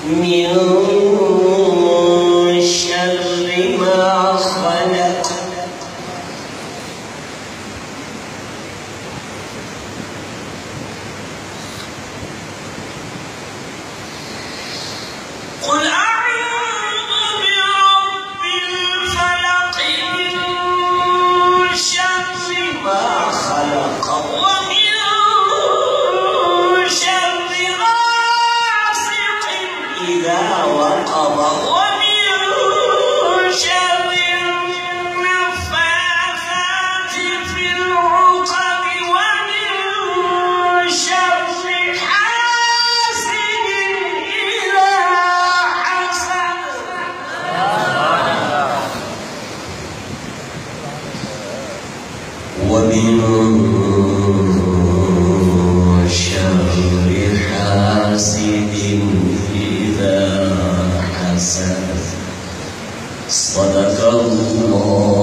من شر ما خلق قل أعوذ برب الفلق من شر ما خلق ومن شر غاسق إذا وقب ومن شر النفاثات في العقد ومن شر حاسد إذا حسد ومن شر حاسد إذا حسد صدق الله